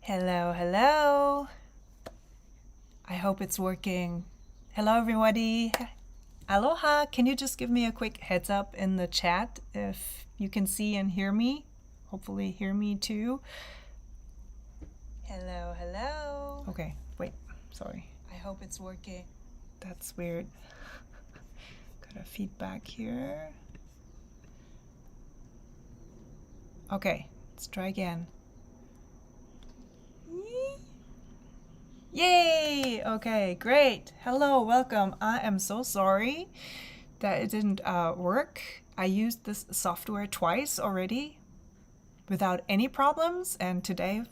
Hello, hello. I hope it's working. Hello, everybody. Aloha. Can you just give me a quick heads up in the chat if you can see and hear me? Hopefully hear me too. Hello, hello. Okay, wait, sorry. I hope it's working. That's weird. Got a feedback here. Okay, let's try again. Yay! Okay, great. Hello, welcome. I am so sorry that it didn't work. I used this software twice already without any problems, and today,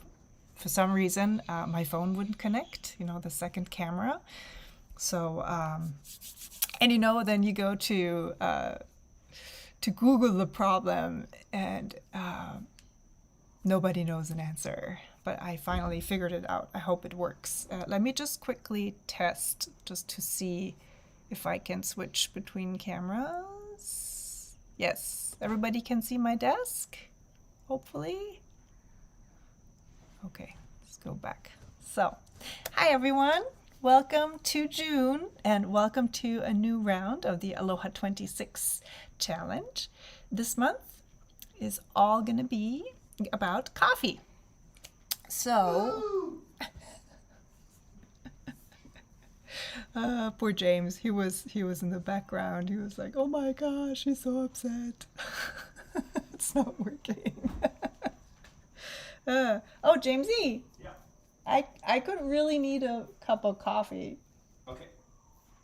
for some reason, my phone wouldn't connect, you know, the second camera. So, and you know, then you go to Google the problem, and nobody knows an answer. But I finally figured it out. I hope it works. Let me just quickly test just to see if I can switch between cameras. Yes, everybody can see my desk, hopefully. Okay, let's go back. So, hi everyone. Welcome to June and welcome to a new round of the Aloha 26 challenge. This month is all gonna be about coffee. So, poor James, he was in the background. He was like, "Oh my gosh, he's so upset. It's not working." Oh, Jamesy. Yeah. I could really need a cup of coffee. Okay.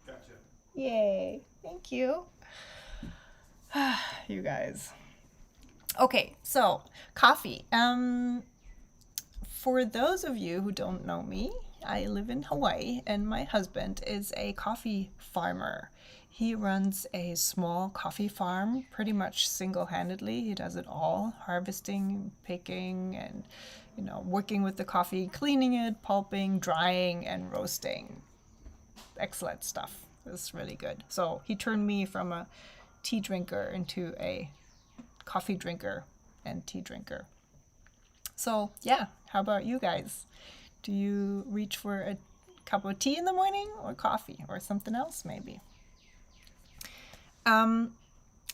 Gotcha. Yay! Thank you. You guys. Okay, so coffee. For those of you who don't know me, I live in Hawaii and my husband is a coffee farmer. He runs a small coffee farm pretty much single-handedly. He does it all, harvesting, picking, and working with the coffee, cleaning it, pulping, drying, and roasting. Excellent stuff. It's really good. So he turned me from a tea drinker into a coffee drinker and tea drinker. So yeah, how about you guys? Do you reach for a cup of tea in the morning or coffee or something else maybe? And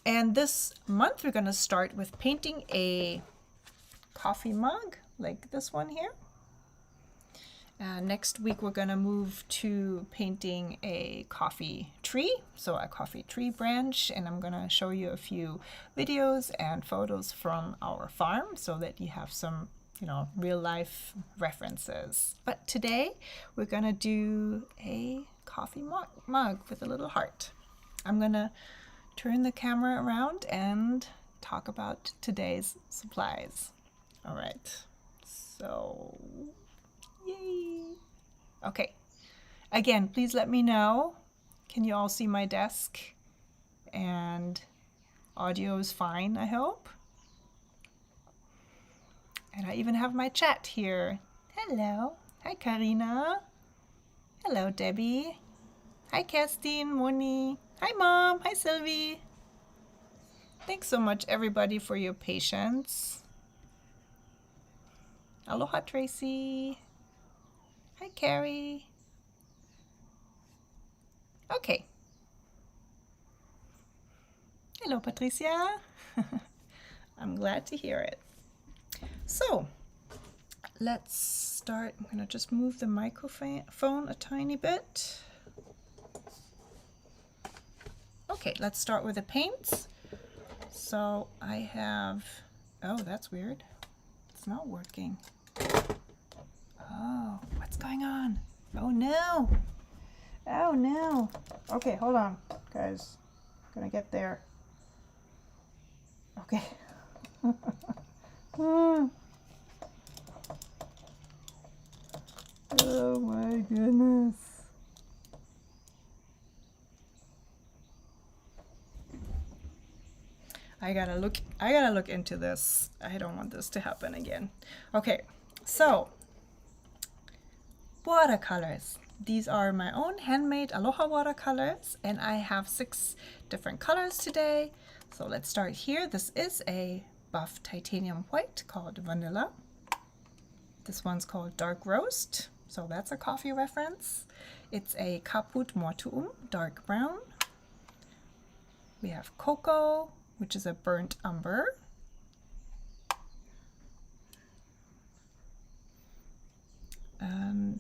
this month we're going to start with painting a coffee mug like this one here. Next week we're going to move to painting a coffee tree, so a coffee tree branch, and I'm going to show you a few videos and photos from our farm so that you have some real life references. But today we're going to do a coffee mug with a little heart. I'm going to turn the camera around and talk about today's supplies. All right, so yay. Okay, again, please let me know. Can you all see my desk? And audio is fine, I hope. And I even have my chat here. Hello. Hi, Karina. Hello, Debbie. Hi, Kerstin, Moni. Hi, Mom. Hi, Sylvie. Thanks so much, everybody, for your patience. Aloha, Tracy. Hi, Carrie. Okay. Hello, Patricia. I'm glad to hear it. So, let's start. I'm going to just move the microphone a tiny bit. Okay, let's start with the paints. So I have, oh, that's weird. It's not working. Oh, what's going on? Oh no. Oh no. Okay, hold on, guys. I'm gonna get there. Okay. Oh my goodness. I gotta look into this. I don't want this to happen again. Okay, so watercolors. These are my own handmade Aloha watercolors, and I have 6 different colors today. So let's start here. This is a buff titanium white called Vanilla. This one's called Dark Roast, so that's a coffee reference. It's a Caput Mortuum, dark brown. We have Cocoa, which is a burnt umber.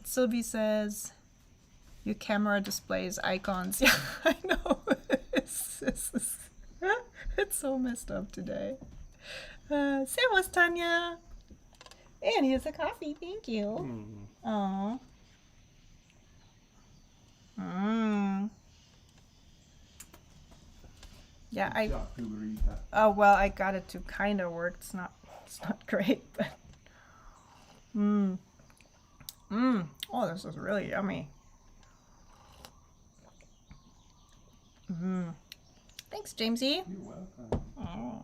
Sylvie says, your camera displays icons. Yeah, I know. It's so messed up today. Servus, Tanya. And here's a coffee. Thank you. Aww. Yeah, oh well, I got it to kind of work. It's not great, but oh, this is really yummy. Thanks, Jamesy. You're welcome. Oh.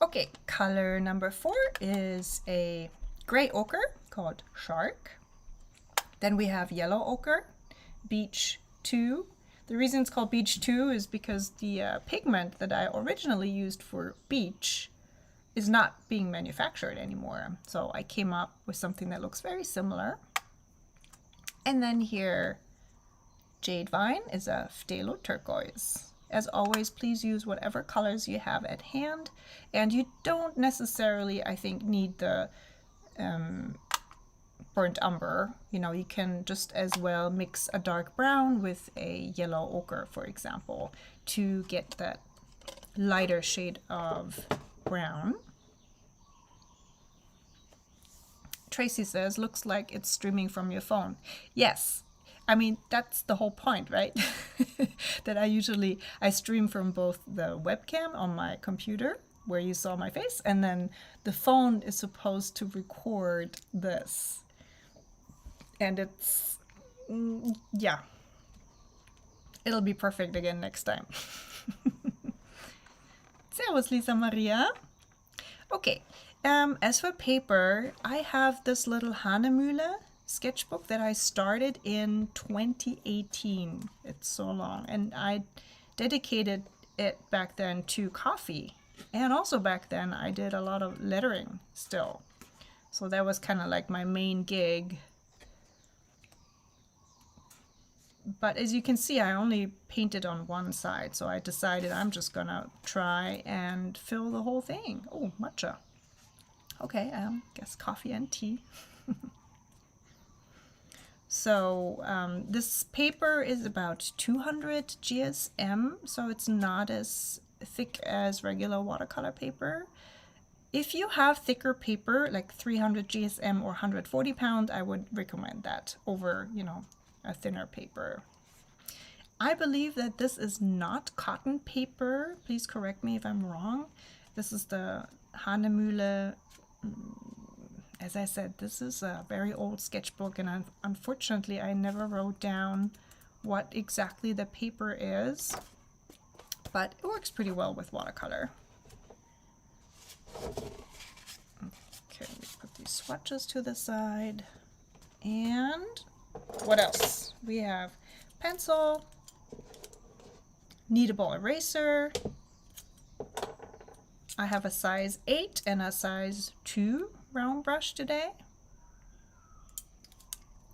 Okay, color number 4 is a gray ochre called Shark. Then we have yellow ochre, Beach 2. The reason it's called Beach 2 is because the pigment that I originally used for beach is not being manufactured anymore. So I came up with something that looks very similar. And then here, Jade Vine is a phtalo turquoise. As always, please use whatever colors you have at hand. And you don't necessarily, I think, need the burnt umber. You know, you can just as well mix a dark brown with a yellow ochre, for example, to get that lighter shade of brown. Tracy says, looks like it's streaming from your phone. Yes. I mean, that's the whole point, right? That I stream from both the webcam on my computer, where you saw my face, and then the phone is supposed to record this. And it's, yeah. It'll be perfect again next time. Servus, Lisa Maria. Okay, as for paper, I have this little Hanemühle sketchbook that I started in 2018. It's so long, and I dedicated it back then to coffee, and also back then I did a lot of lettering still, so that was kind of like my main gig. But as you can see, I only painted on one side, so I decided I'm just gonna try and fill the whole thing. Oh, matcha. Okay, guess coffee and tea. So this paper is about 200 GSM, so it's not as thick as regular watercolor paper. If you have thicker paper, like 300 GSM or 140 pound, I would recommend that over, you know, a thinner paper. I believe that this is not cotton paper. Please correct me if I'm wrong. This is the Hanemühle. As I said, this is a very old sketchbook, and unfortunately I never wrote down what exactly the paper is, but it works pretty well with watercolor. Okay, we put these swatches to the side. And what else? We have pencil, kneadable eraser. I have a size 8 and a size 2 round brush today.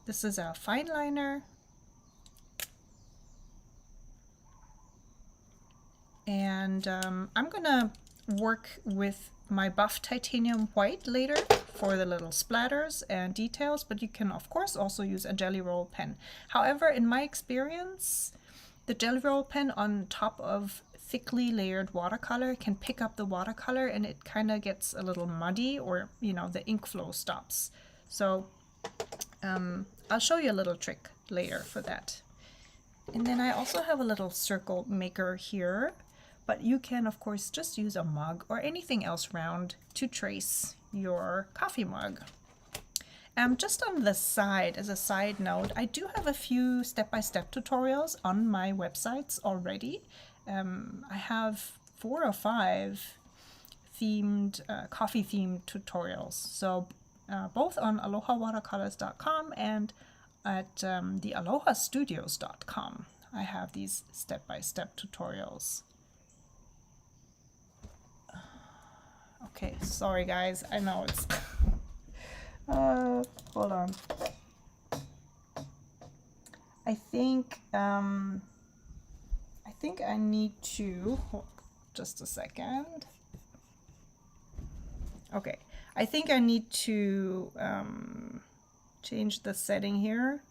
This is a fineliner. And I'm gonna work with my buff titanium white later for the little splatters and details, but you can of course also use a jelly roll pen. However, in my experience, the jelly roll pen on top of thickly layered watercolor can pick up the watercolor, and it kind of gets a little muddy, or you know, the ink flow stops. So I'll show you a little trick later for that. And then I also have a little circle maker here, but you can of course just use a mug or anything else round to trace your coffee mug. Just on the side, as a side note, I do have a few step-by-step tutorials on my websites already. I have 4 or 5 themed, coffee-themed tutorials. So both on alohawatercolors.com and at the alohastudios.com. I have these step-by-step tutorials. Okay, sorry guys, I know it's I think I need to, hold just a second. Okay, I think I need to change the setting here.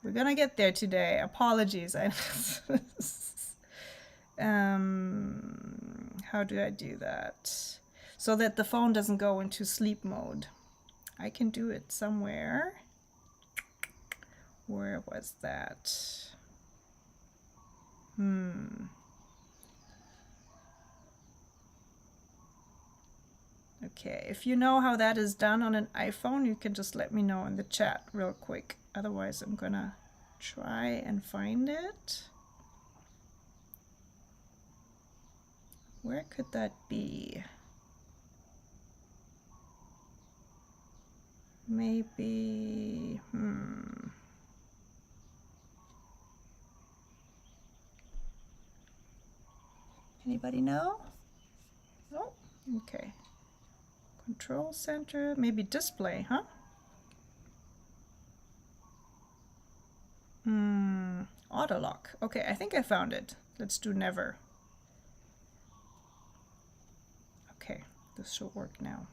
We're gonna get there today. Apologies. How do I do that? So that the phone doesn't go into sleep mode. I can do it somewhere. Where was that? Okay, if you know how that is done on an iPhone, you can just let me know in the chat real quick. Otherwise, I'm gonna try and find it. Where could that be? Maybe, Anybody know? No? Okay. Control center, maybe display, huh? Auto lock. Okay, I think I found it. Let's do never. Okay, this should work now.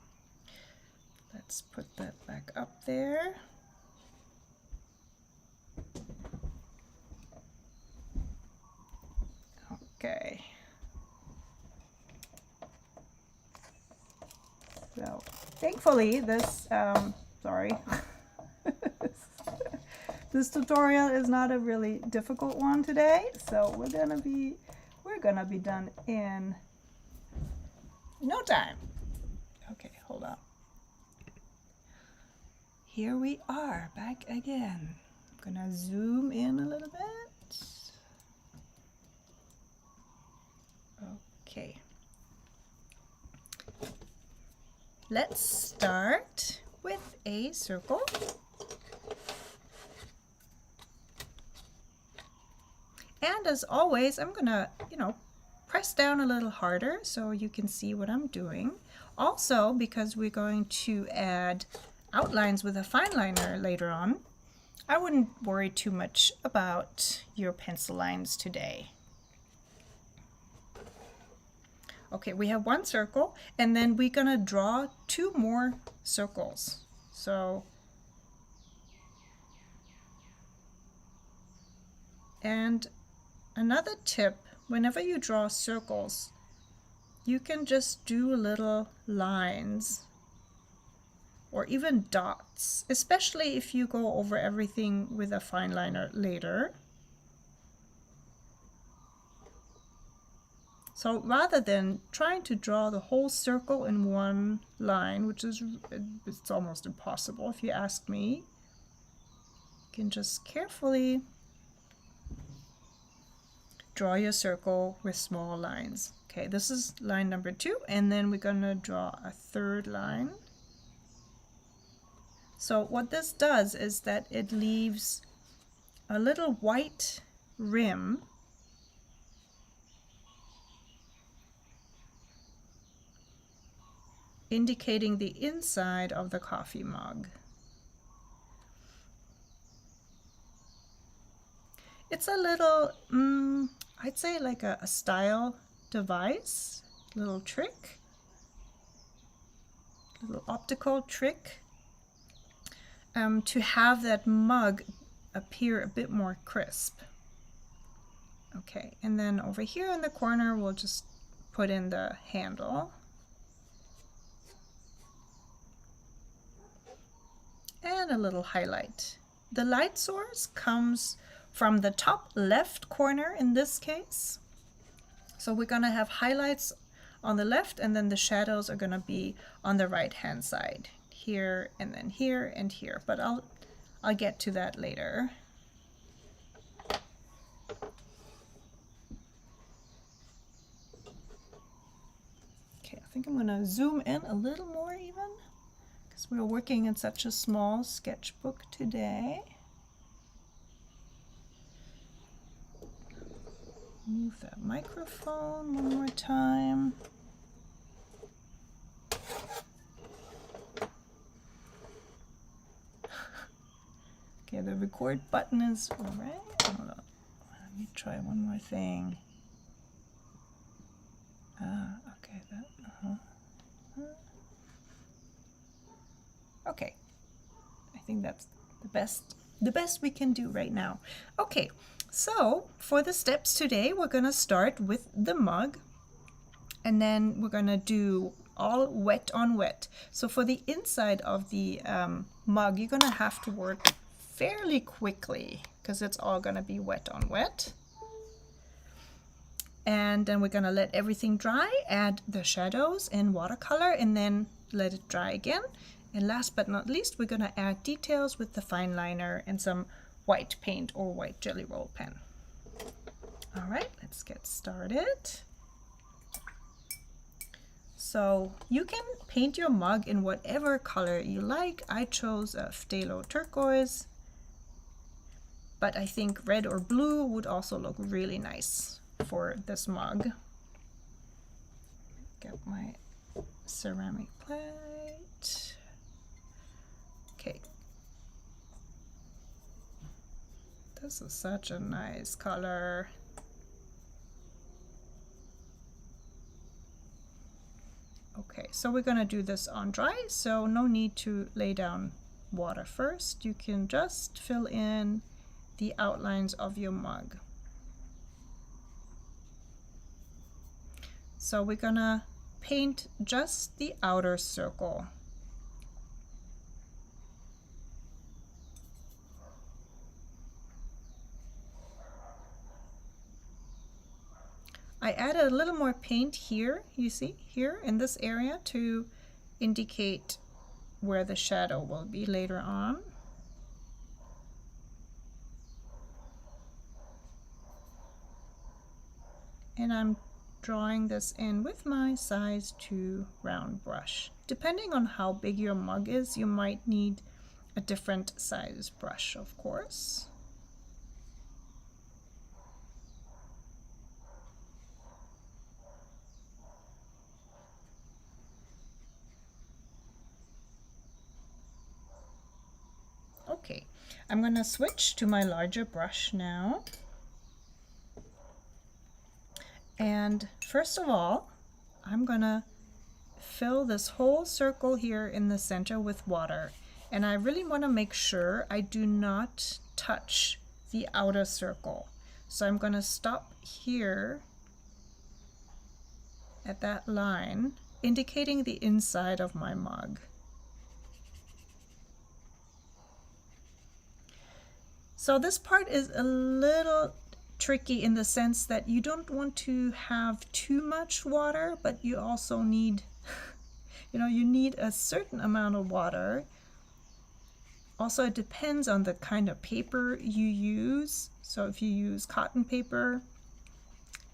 Let's put that back up there. Okay. So thankfully this, sorry, this tutorial is not a really difficult one today. So we're gonna be done in no time. Okay, hold on. Here we are back again. I'm gonna zoom in a little bit. Okay. Let's start with a circle. And as always, I'm gonna, press down a little harder so you can see what I'm doing. Also, because we're going to add outlines with a fineliner later on, I wouldn't worry too much about your pencil lines today. Okay, we have one circle, and then we're gonna draw 2 more circles. So, and another tip, whenever you draw circles, you can just do little lines or even dots, especially if you go over everything with a fineliner later. So rather than trying to draw the whole circle in one line, which is it's almost impossible if you ask me, you can just carefully draw your circle with small lines. Okay, this is line number 2, and then we're gonna draw a 3rd line. So what this does is that it leaves a little white rim indicating the inside of the coffee mug. It's a little, I'd say like a style device, little trick, little optical trick, to have that mug appear a bit more crisp. Okay, and then over here in the corner, we'll just put in the handle. And a little highlight. The light source comes from the top left corner in this case. So we're gonna have highlights on the left, and then the shadows are gonna be on the right hand side. Here and then here and here, but I'll get to that later. Okay, I think I'm gonna zoom in a little more even, because we're working in such a small sketchbook today. Move that microphone one more time. the record button is right. Hold on. Let me try one more thing. Okay, okay. I think that's the best we can do right now. Okay, so for the steps today, we're gonna start with the mug, and then we're gonna do all wet on wet. So for the inside of the mug, you're gonna have to work fairly quickly because it's all gonna be wet on wet. And then we're gonna let everything dry, add the shadows in watercolor, and then let it dry again. And last but not least, we're gonna add details with the fineliner and some white paint or white jelly roll pen. All right, let's get started. So you can paint your mug in whatever color you like. I chose a phtalo turquoise, but I think red or blue would also look really nice for this mug. Get my ceramic plate. Okay. This is such a nice color. Okay, so we're gonna do this on dry, so no need to lay down water first. You can just fill in the outlines of your mug. So we're gonna paint just the outer circle. I added a little more paint here, you see, here in this area to indicate where the shadow will be later on. And I'm drawing this in with my size 2 round brush. Depending on how big your mug is, you might need a different size brush, of course. Okay, I'm gonna switch to my larger brush now. And first of all, I'm gonna fill this whole circle here in the center with water. And I really wanna make sure I do not touch the outer circle. So I'm gonna stop here at that line, indicating the inside of my mug. So this part is a little tricky in the sense that you don't want to have too much water, but you also need, you need a certain amount of water. Also, it depends on the kind of paper you use. So if you use cotton paper,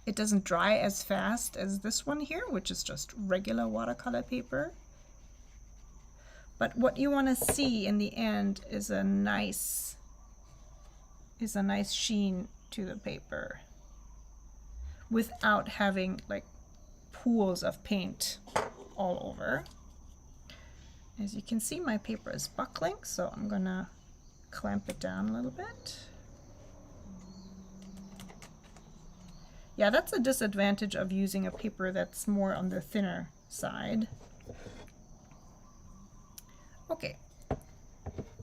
it doesn't dry as fast as this one here, which is just regular watercolor paper. But what you want to see in the end is a nice sheen to the paper without having like pools of paint all over. As you can see, my paper is buckling, so I'm gonna clamp it down a little bit. Yeah, that's a disadvantage of using a paper that's more on the thinner side. Okay,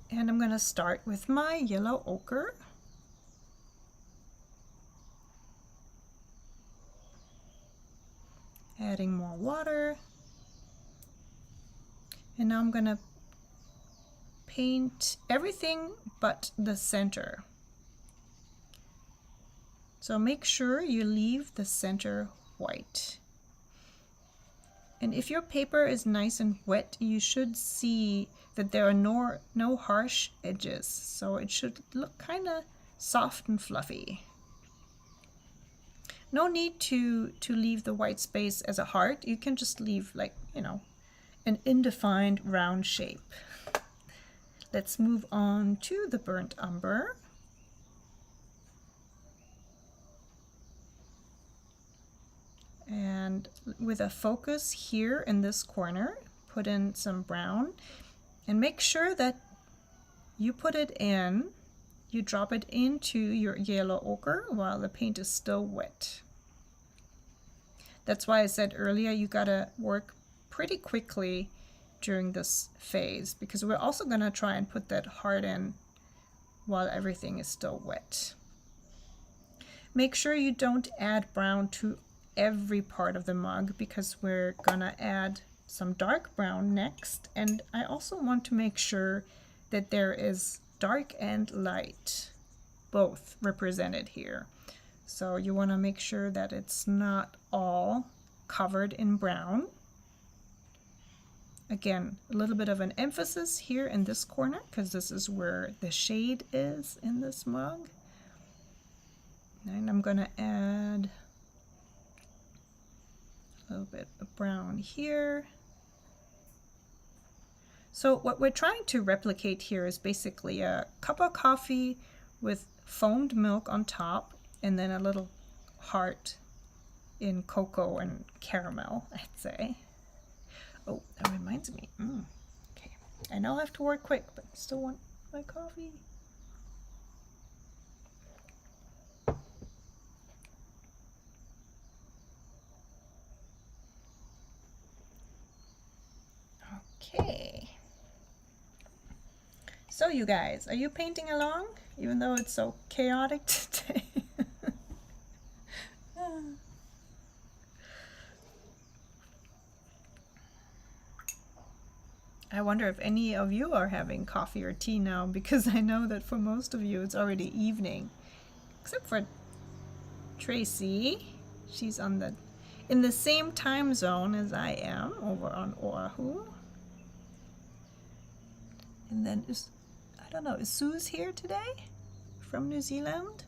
and I'm gonna start with my yellow ochre. Adding more water. And now I'm gonna paint everything but the center. So make sure you leave the center white. And if your paper is nice and wet, you should see that there are no harsh edges. So it should look kind of soft and fluffy. No need to leave the white space as a heart. You can just leave like, an indefined round shape. Let's move on to the burnt umber. And with a focus here in this corner, put in some brown and make sure that you put it in you drop it into your yellow ochre while the paint is still wet. That's why I said earlier you gotta work pretty quickly during this phase, because we're also gonna try and put that heart in while everything is still wet. Make sure you don't add brown to every part of the mug, because we're gonna add some dark brown next, and I also want to make sure that there is dark and light both represented here. So you want to make sure that it's not all covered in brown. Again, a little bit of an emphasis here in this corner, because this is where the shade is in this mug. And I'm going to add a little bit of brown here. So what we're trying to replicate here is basically a cup of coffee with foamed milk on top, and then a little heart in cocoa and caramel, I'd say. Oh, that reminds me. Okay, I know I have to work quick, but I still want my coffee. Okay. So you guys, are you painting along, even though it's so chaotic today? I wonder if any of you are having coffee or tea now, because I know that for most of you it's already evening, except for Tracy. She's in the same time zone as I am over on Oahu. And then I don't know, is Sue's here today from New Zealand?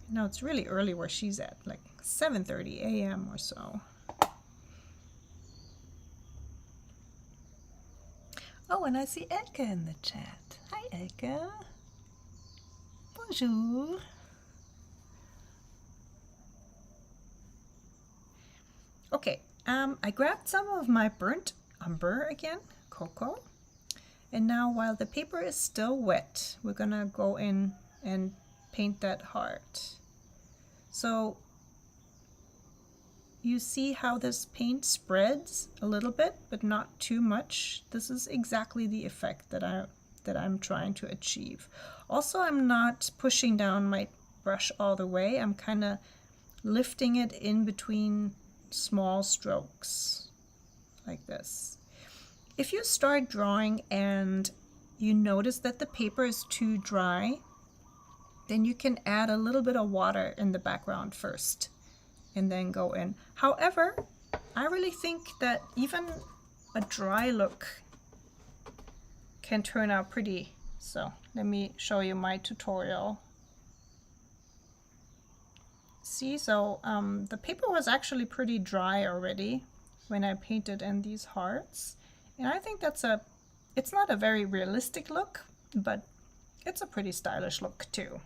No, it's really early where she's at, like 7:30 a.m. or so. Oh, and I see Edgar in the chat. Hi, Edgar. Bonjour. Okay, I grabbed some of my burnt umber again, cocoa. And now while the paper is still wet, we're gonna go in and paint that heart. So you see how this paint spreads a little bit, but not too much. This is exactly the effect that I'm trying to achieve. Also, I'm not pushing down my brush all the way. I'm kind of lifting it in between small strokes like this. If you start drawing and you notice that the paper is too dry, then you can add a little bit of water in the background first and then go in. However, I really think that even a dry look can turn out pretty. So let me show you my tutorial. See, so the paper was actually pretty dry already when I painted in these hearts. And I think it's not a very realistic look, but it's a pretty stylish look too.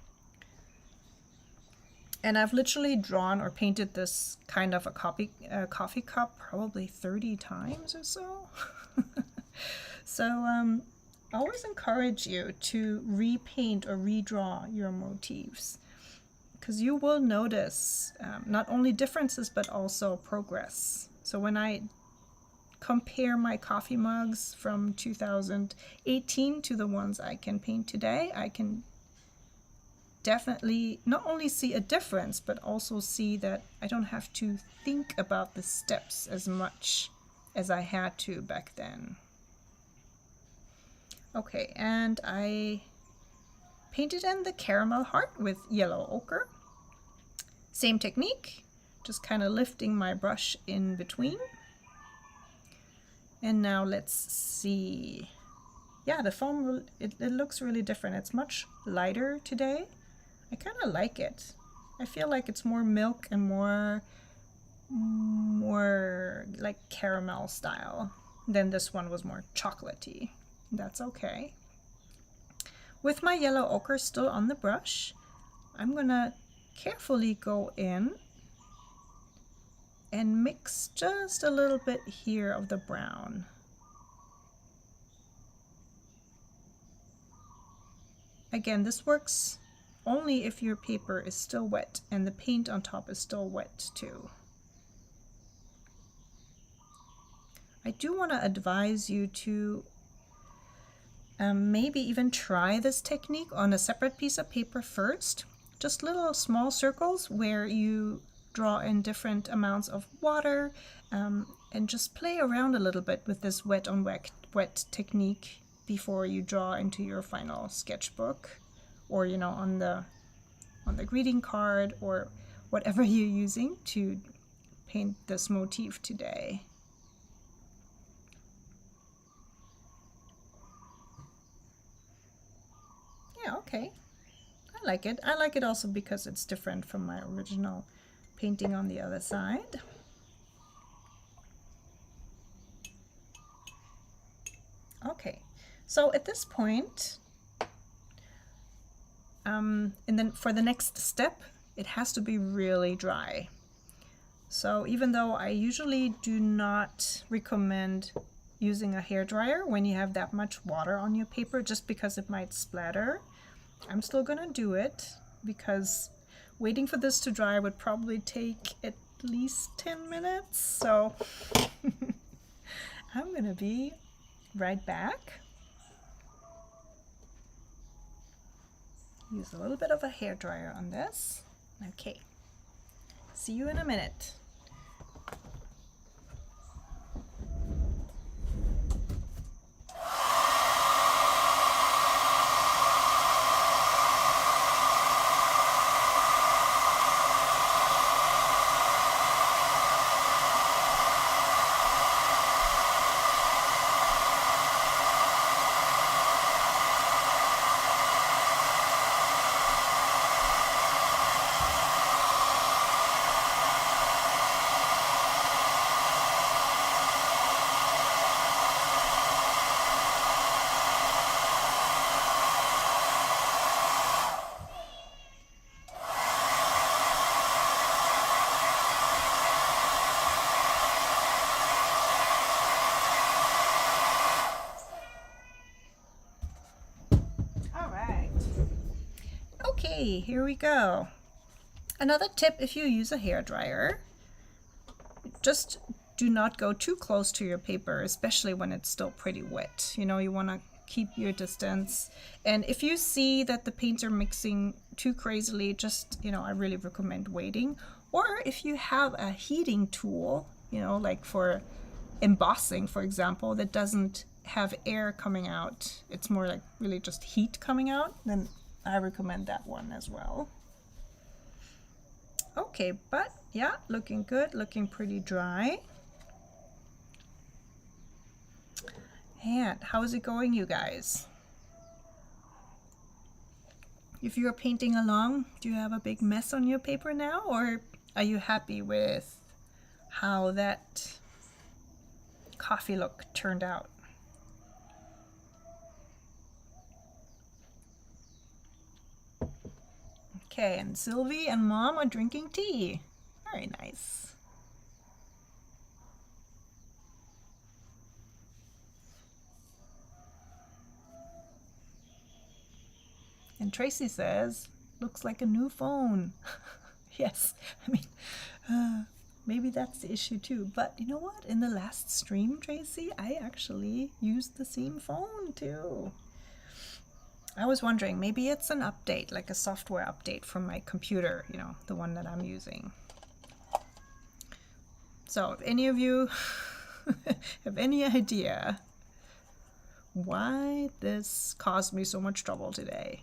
And I've literally drawn or painted this kind of a coffee cup probably 30 times or so. So I always encourage you to repaint or redraw your motifs, because you will notice not only differences but also progress. So when I compare my coffee mugs from 2018 to the ones I can paint today, I can definitely not only see a difference, but also see that I don't have to think about the steps as much as I had to back then. Okay, and I painted in the caramel heart with yellow ochre. Same technique, just kind of lifting my brush in between. And now let's see. Yeah, the foam, it looks really different. It's much lighter today. I kind of like it. I feel like it's more milk and more like caramel style. Then this one was more chocolatey. That's okay. With my yellow ochre still on the brush, I'm gonna carefully go in and mix just a little bit here of the brown. again, this works only if your paper is still wet and the paint on top is still wet too. I do want to advise you to maybe even try this technique on a separate piece of paper first. Just little small circles where you draw in different amounts of water and just play around a little bit with this wet on wet technique before you draw into your final sketchbook, or you know, on the greeting card or whatever you're using to paint this motif today. Yeah, okay. I like it. I like it also because it's different from my original painting on the other side. Okay, so at this point, and then for the next step, it has to be really dry. So even though I usually do not recommend using a hairdryer when you have that much water on your paper, just because it might splatter, I'm still gonna do it because waiting for this to dry would probably take at least 10 minutes. So I'm gonna be right back. Use a little bit of a hairdryer on this. Okay, see you in a minute. Okay, here we go. Another tip, if you use a hairdryer, just do not go too close to your paper, especially when it's still pretty wet. You know, you want to keep your distance. And if you see that the paints are mixing too crazily, just, you know, I really recommend waiting. Or if you have a heating tool, you know, like for embossing, for example, that doesn't have air coming out, it's more like really just heat coming out, then I recommend that one as well. Okay, but yeah, looking good, looking pretty dry. And how is it going, you guys? If you're painting along, do you have a big mess on your paper now, or are you happy with how that coffee look turned out? Okay, and Sylvie and Mom are drinking tea. Very nice. And Tracy says, looks like a new phone. Yes, I mean, maybe that's the issue too. But you know what? In the last stream, Tracy, I actually used the same phone too. I was wondering, maybe it's an update, like a software update from my computer, you know, the one that I'm using. So if any of you have any idea why this caused me so much trouble today,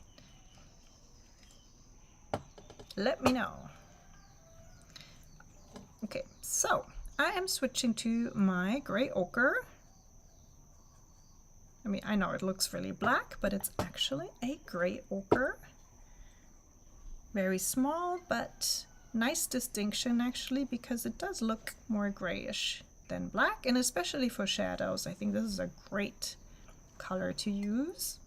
let me know. Okay, so I am switching to my gray ochre. I mean, I know it looks really black, but it's actually a gray ochre. Very small, but nice distinction actually, because it does look more grayish than black, and especially for shadows, I think this is a great color to use.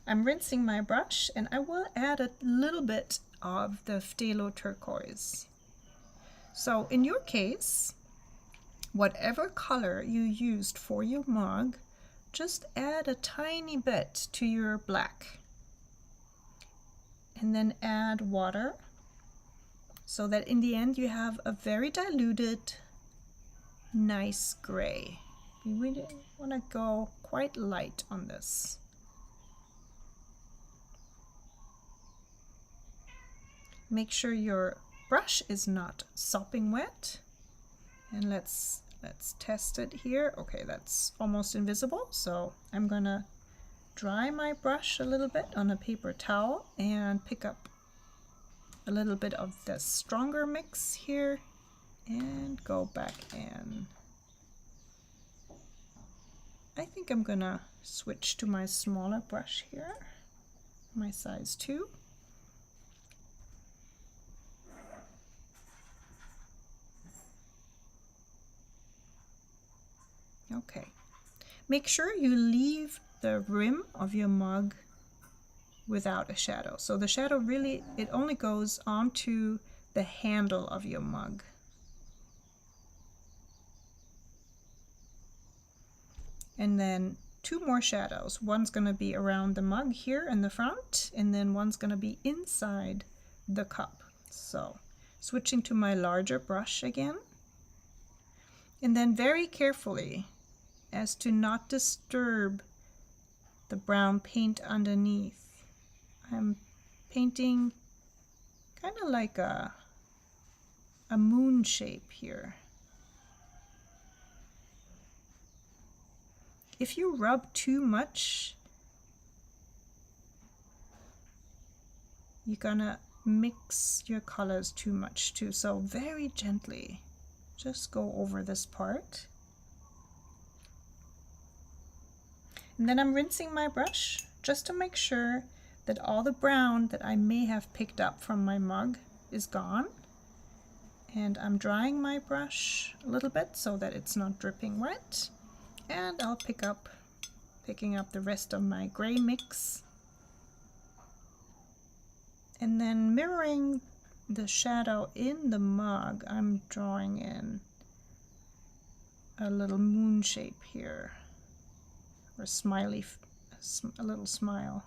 I'm rinsing my brush, and I will add a little bit of the phtalo turquoise. So in your case, whatever color you used for your mug, just add a tiny bit to your black. and then add water so that in the end you have a very diluted, nice gray. You really want to go quite light on this. Make sure your brush is not sopping wet. And let's test it here. Okay, that's almost invisible. So I'm gonna dry my brush a little bit on a paper towel and pick up a little bit of the stronger mix here and go back in. I think I'm gonna switch to my smaller brush here, my size 2. Okay, make sure you leave the rim of your mug without a shadow. So the shadow really, it only goes onto the handle of your mug. And then 2 more shadows. One's gonna be around the mug here in the front, and then one's gonna be inside the cup. So switching to my larger brush again. And then very carefully, as to not disturb the brown paint underneath, I'm painting kind of like a moon shape here. If you rub too much, you're gonna mix your colors too much too. So very gently, just go over this part. And then I'm rinsing my brush just to make sure that all the brown that I may have picked up from my mug is gone. And I'm drying my brush a little bit so that it's not dripping wet. And I'll picking up the rest of my gray mix. And then mirroring the shadow in the mug, I'm drawing in a little moon shape here. Or a smiley, a little smile.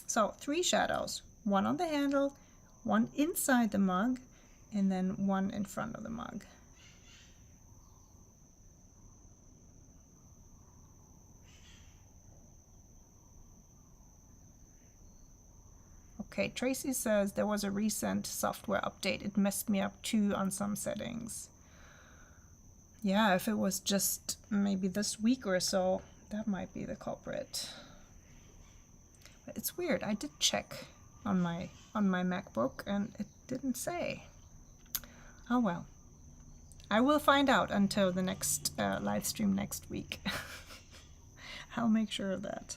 So 3 shadows, 1 on the handle, 1 inside the mug, and then 1 in front of the mug. Okay, Tracy says there was a recent software update. It messed me up too on some settings. Yeah, if it was just maybe this week or so, that might be the culprit. But it's weird. I did check on my MacBook and it didn't say. Oh well. I will find out until the next live stream next week. I'll make sure of that.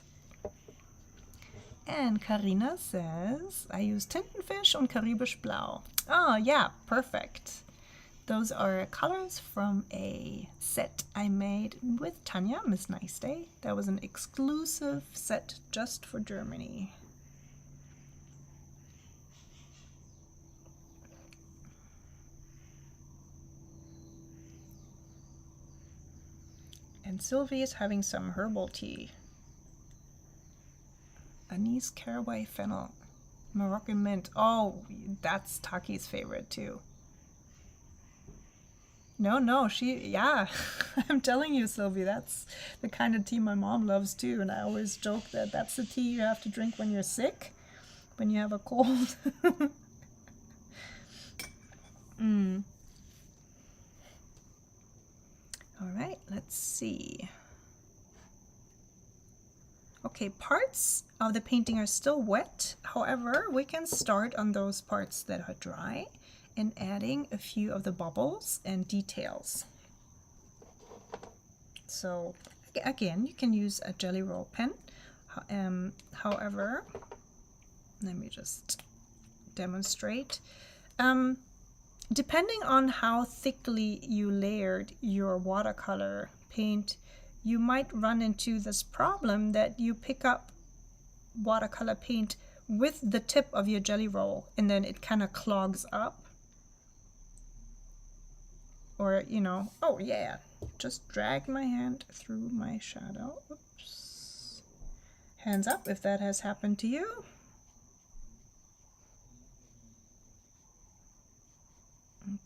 And Karina says, I use Tintenfisch und Karibisch Blau. Oh yeah, perfect. Those are colors from a set I made with Tanya, Miss Nice Day. That was an exclusive set just for Germany. And Sylvie is having some herbal tea. Anise, caraway, fennel, Moroccan mint. Oh, that's Taki's favorite too. No, yeah, I'm telling you, Sylvie, that's the kind of tea my mom loves too. And I always joke that that's the tea you have to drink when you're sick, when you have a cold. All right, let's see. Okay, parts of the painting are still wet. However, we can start on those parts that are dry and adding a few of the bubbles and details. So again, you can use a Jelly Roll pen. However, let me just demonstrate. Depending on how thickly you layered your watercolor paint, you might run into this problem that you pick up watercolor paint with the tip of your Jelly Roll and then it kind of clogs up. Or, you know, oh yeah, just drag my hand through my shadow. Oops. Hands up if that has happened to you.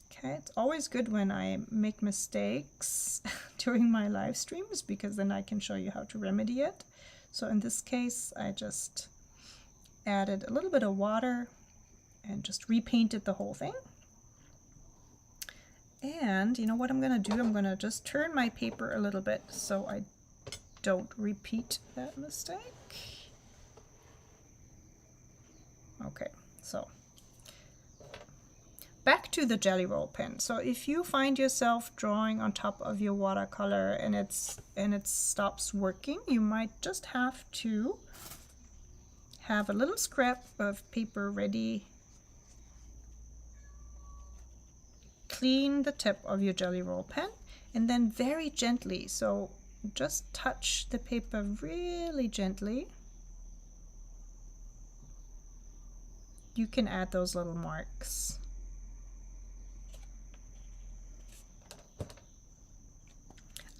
Okay, it's always good when I make mistakes during my live streams, because then I can show you how to remedy it. So in this case, I just added a little bit of water and just repainted the whole thing. And you know what I'm going to do? I'm going to just turn my paper a little bit so I don't repeat that mistake. Okay, so back to the jelly roll pen. So if you find yourself drawing on top of your watercolor and it stops working, you might just have to have a little scrap of paper ready. Clean the tip of your jelly roll pen and then very gently, so just touch the paper really gently. You can add those little marks.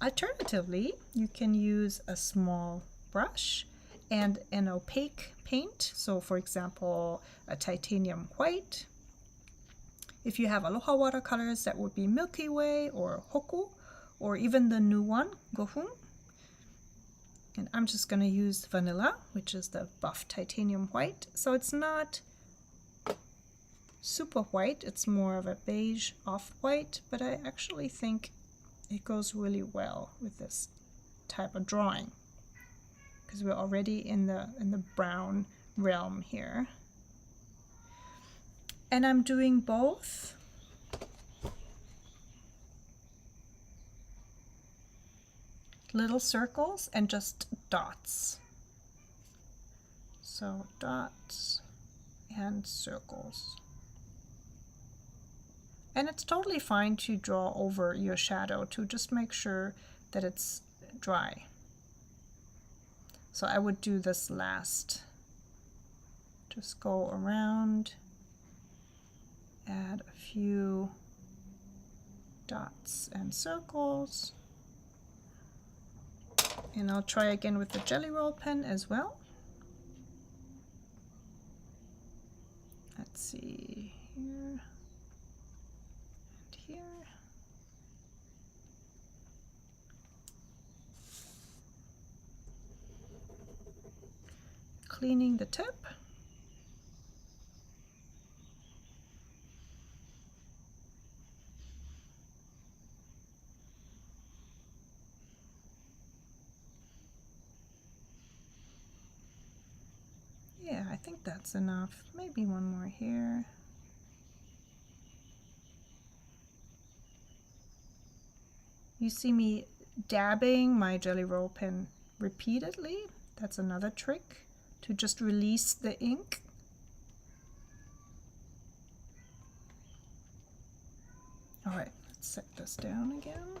Alternatively, you can use a small brush and an opaque paint. So for example, a titanium white. If you have Alohawatercolors, that would be Milky Way or Hoku, or even the new one, Gohun. And I'm just going to use vanilla, which is the buff titanium white. So it's not super white, it's more of a beige off-white, but I actually think it goes really well with this type of drawing because we're already in the brown realm here. And I'm doing both little circles and just dots. So dots and circles. And it's totally fine to draw over your shadow to just make sure that it's dry. So I would do this last. Just go around, add a few dots and circles. And I'll try again with the jelly roll pen as well. Let's see here. Here. Cleaning the tip. Yeah, I think that's enough. Maybe one more here. You see me dabbing my jelly roll pen repeatedly. That's another trick to just release the ink. All right, let's set this down again.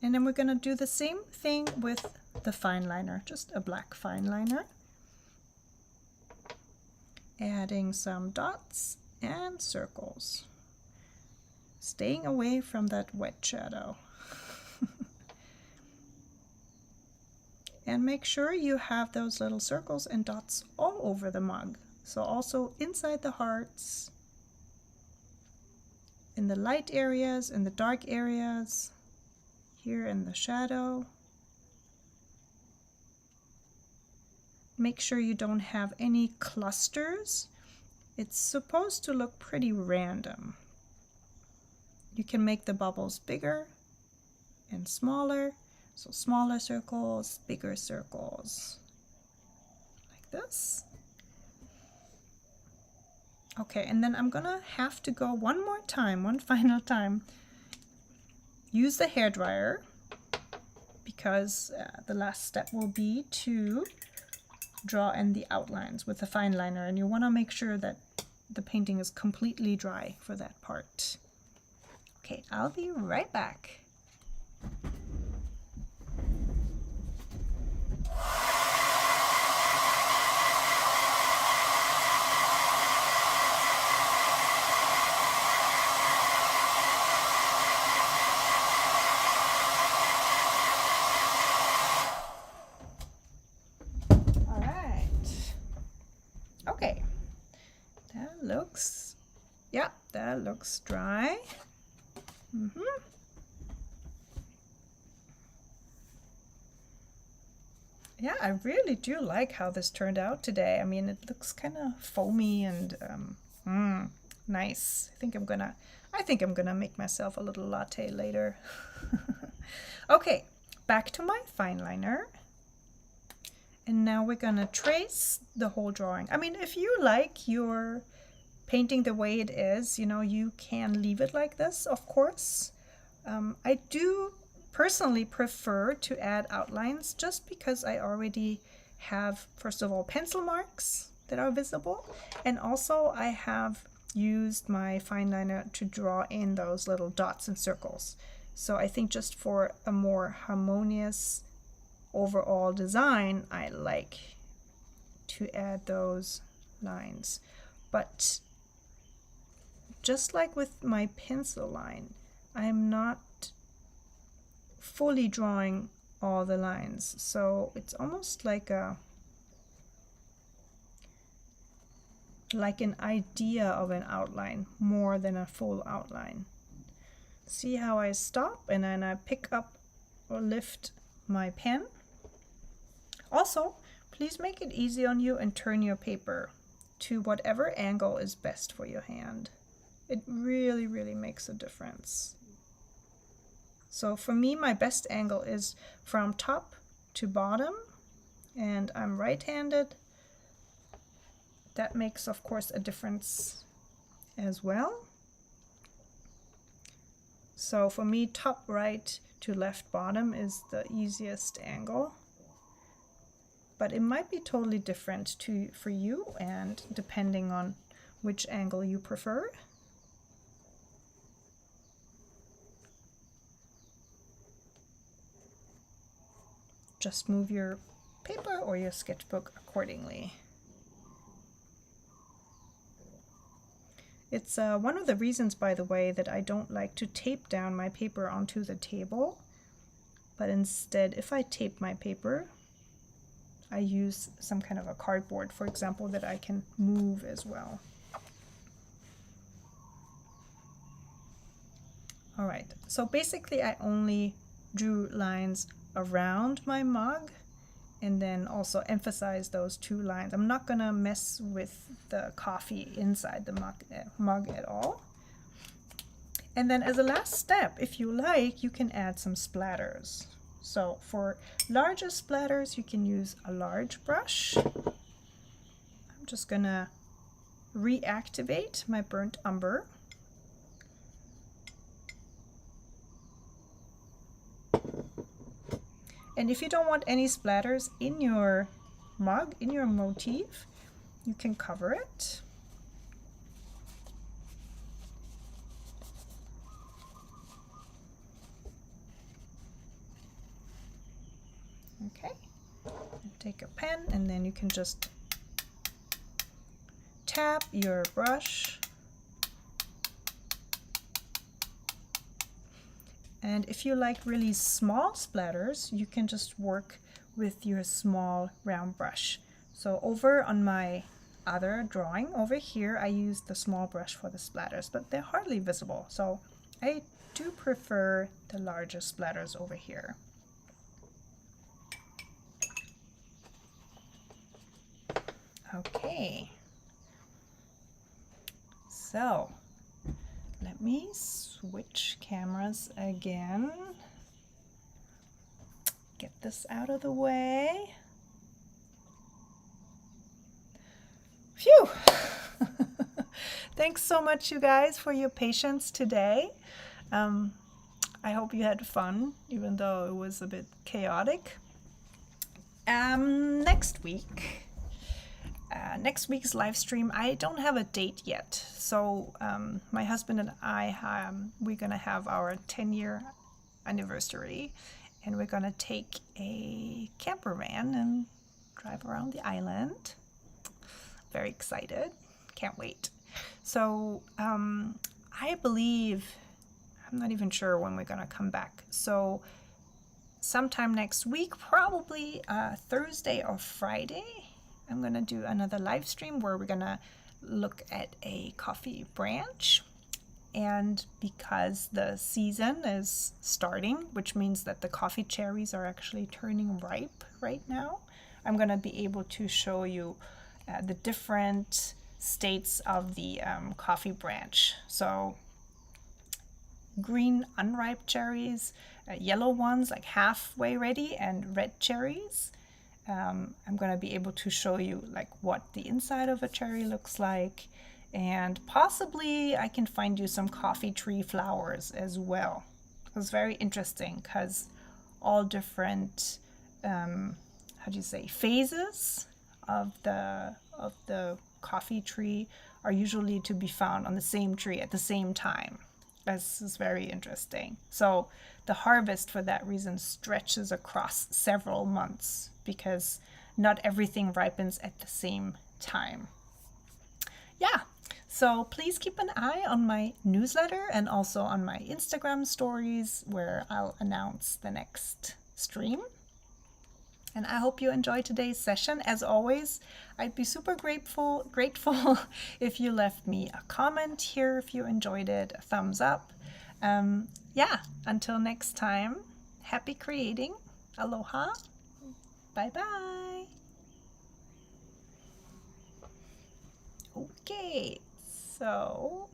And then we're going to do the same thing with the fineliner, just a black fineliner. Adding some dots and circles. Staying away from that wet shadow. And make sure you have those little circles and dots all over the mug. So also inside the hearts, in the light areas, in the dark areas, here in the shadow. Make sure you don't have any clusters. It's supposed to look pretty random. You can make the bubbles bigger and smaller. So smaller circles, bigger circles, like this. Okay, and then I'm gonna have to go one more time, one final time. Use the hairdryer because the last step will be to draw in the outlines with the fineliner, and you want to make sure that the painting is completely dry for that part. Okay, I'll be right back. looks dry. Yeah, I really do like how this turned out today. I mean, it looks kind of foamy and nice. I think I'm gonna make myself a little latte later. Okay, back to my fineliner. And now we're gonna trace the whole drawing. I mean, if you like your painting the way it is, you know, you can leave it like this, of course. I do personally prefer to add outlines just because I already have, first of all, pencil marks that are visible, and also I have used my fineliner to draw in those little dots and circles. So I think just for a more harmonious overall design, I like to add those lines. But just like with my pencil line, I'm not fully drawing all the lines, so it's almost like an idea of an outline more than a full outline. See how I stop and then I pick up or lift my pen. Also, please make it easy on you and turn your paper to whatever angle is best for your hand. It really, really makes a difference. So for me, my best angle is from top to bottom, and I'm right-handed. That makes, of course, a difference as well. So for me, top right to left bottom is the easiest angle. But it might be totally different for you, and depending on which angle you prefer. Just move your paper or your sketchbook accordingly. It's one of the reasons, by the way, that I don't like to tape down my paper onto the table, but instead, if I tape my paper, I use some kind of a cardboard, for example, that I can move as well. All right, so basically I only drew lines around my mug and then also emphasize those two lines. I'm not gonna mess with the coffee inside the mug at all. And then as a last step, if you like, you can add some splatters. So for larger splatters, you can use a large brush. I'm just gonna reactivate my burnt umber. And if you don't want any splatters in your mug, in your motif, you can cover it. Okay, take a pen and then you can just tap your brush. And if you like really small splatters, you can just work with your small round brush. So over on my other drawing over here, I use the small brush for the splatters, but they're hardly visible. So I do prefer the larger splatters over here. Okay, so let me switch cameras again. Get this out of the way. Phew! Thanks so much, you guys, for your patience today. I hope you had fun, even though it was a bit chaotic. Next week's live stream, I don't have a date yet. So my husband and I, we're gonna have our 10-year anniversary, and we're gonna take a camper van and drive around the island. Very excited, can't wait. So I believe, I'm not even sure when we're gonna come back. So sometime next week, probably Thursday or Friday, I'm gonna do another live stream where we're gonna look at a coffee branch. And because the season is starting, which means that the coffee cherries are actually turning ripe right now, I'm going to be able to show you the different states of the coffee branch. So green unripe cherries, yellow ones like halfway ready, and red cherries. I'm going to be able to show you like what the inside of a cherry looks like, and possibly I can find you some coffee tree flowers as well. It's very interesting because all different how do you say, phases of the coffee tree are usually to be found on the same tree at the same time. This is very interesting. So the harvest for that reason stretches across several months because not everything ripens at the same time. Yeah, so please keep an eye on my newsletter and also on my Instagram stories where I'll announce the next stream. And I hope you enjoyed today's session. As always, I'd be super grateful if you left me a comment here if you enjoyed it, a thumbs up. Yeah, until next time, happy creating. Aloha. Bye-bye. Okay, so